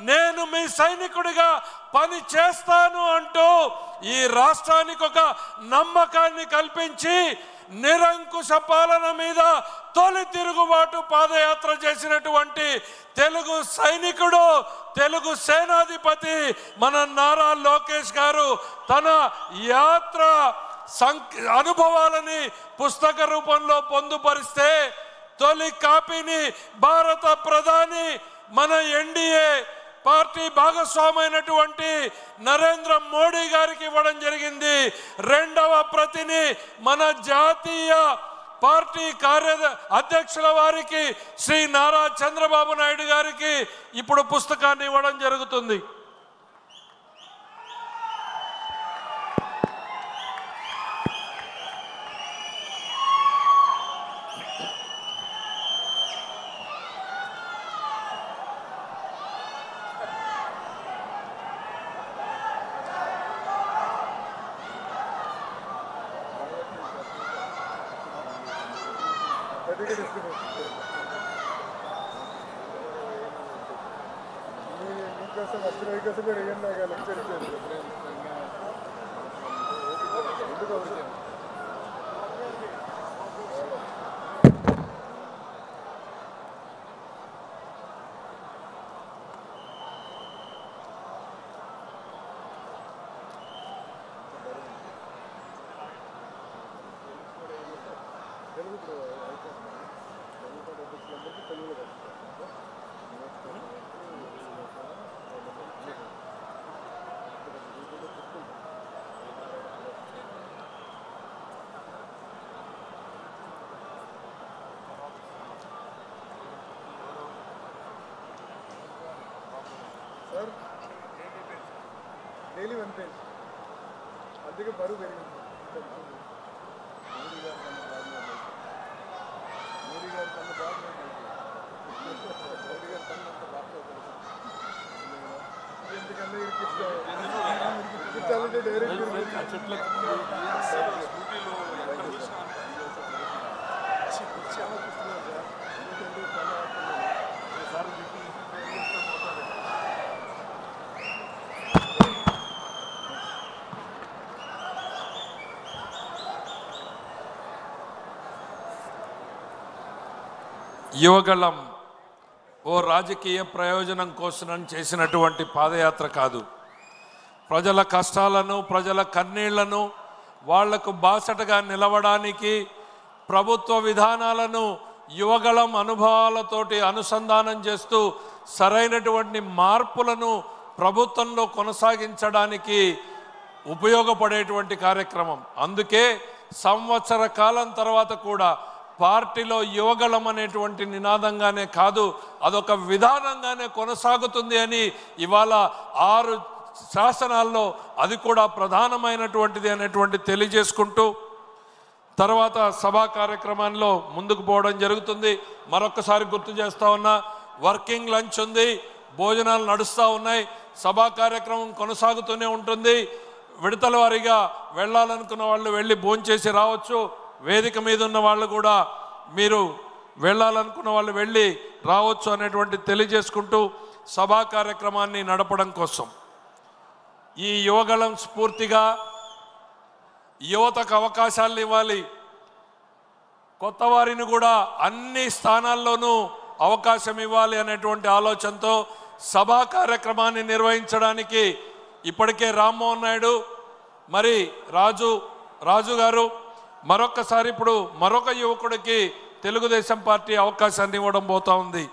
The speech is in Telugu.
నేను మీ సైనికుడిగా పని చేస్తాను అంటూ ఈ రాష్ట్రానికి ఒక నమ్మకాన్ని కల్పించి నిరంకుశ పాలన మీద తొలి తిరుగుబాటు పాదయాత్ర చేసినటువంటి తెలుగు సైనికుడు, తెలుగు సేనాధిపతి మన నారా లోకేష్ గారు తన యాత్ర అనుభవాలని పుస్తక రూపంలో పొందుపరిస్తే తొలి కాపీని భారత ప్రధాని మన ఎన్డీఏ పార్టీ భాగస్వామైనటువంటి నరేంద్ర మోడీ గారికి ఇవ్వడం జరిగింది. రెండవ ప్రతిని మన జాతీయ పార్టీ అధ్యక్షుల వారికి శ్రీ నారా చంద్రబాబు నాయుడు గారికి ఇప్పుడు పుస్తకాన్ని ఇవ్వడం జరుగుతుంది. డైలీ వన్ పేజ్ అందుకే బరువు పెరిగింది. మోడీ గారు కన్నా బాగా ఎందుకన్నా ఇరికించాలంటే డైరెక్ట్ యువగళం ఓ రాజకీయ ప్రయోజనం కోసం చేసినటువంటి పాదయాత్ర కాదు. ప్రజల కష్టాలను, ప్రజల కన్నీళ్లను వాళ్లకు బాసటగా నిలవడానికి ప్రభుత్వ విధానాలను యువగళం అనుభవాలతోటి అనుసంధానం చేస్తూ సరైనటువంటి మార్పులను ప్రభుత్వంలో కొనసాగించడానికి ఉపయోగపడేటువంటి కార్యక్రమం. అందుకే సంవత్సర కాలం తర్వాత కూడా పార్టీలో యువగళం అనేటువంటి నినాదంగానే కాదు, అదొక విధానంగానే కొనసాగుతుంది అని ఇవాళ 6 శాసనాల్లో అది కూడా ప్రధానమైనటువంటిది అనేటువంటి తెలియజేసుకుంటూ తర్వాత సభా కార్యక్రమాల్లో ముందుకు పోవడం జరుగుతుంది. మరొకసారి గుర్తు చేస్తా ఉన్నా, వర్కింగ్ లంచ్ ఉంది, భోజనాలు నడుస్తూ ఉన్నాయి, సభా కార్యక్రమం కొనసాగుతూనే ఉంటుంది. విడతల వారీగా వెళ్ళాలనుకున్న వాళ్ళు వెళ్ళి భోంచేసి రావచ్చు. వేదిక మీద ఉన్న వాళ్ళు కూడా మీరు వెళ్ళాలనుకున్న వాళ్ళు వెళ్ళి రావచ్చు అనేటువంటి తెలియజేసుకుంటూ సభా కార్యక్రమాన్ని నడపడం కోసం ఈ యువగళం స్ఫూర్తిగా యువతకు అవకాశాలు ఇవ్వాలి, కొత్త వారిని కూడా అన్ని స్థానాల్లోనూ అవకాశం ఇవ్వాలి అనేటువంటి ఆలోచనతో సభా కార్యక్రమాన్ని నిర్వహించడానికి ఇప్పటికే రామ్మోహన్ నాయుడు మరి రాజు గారు మరొకసారి ఇప్పుడు మరొక యువకుడికి తెలుగుదేశం పార్టీ అవకాశాన్ని ఇవ్వడం పోతా ఉంది.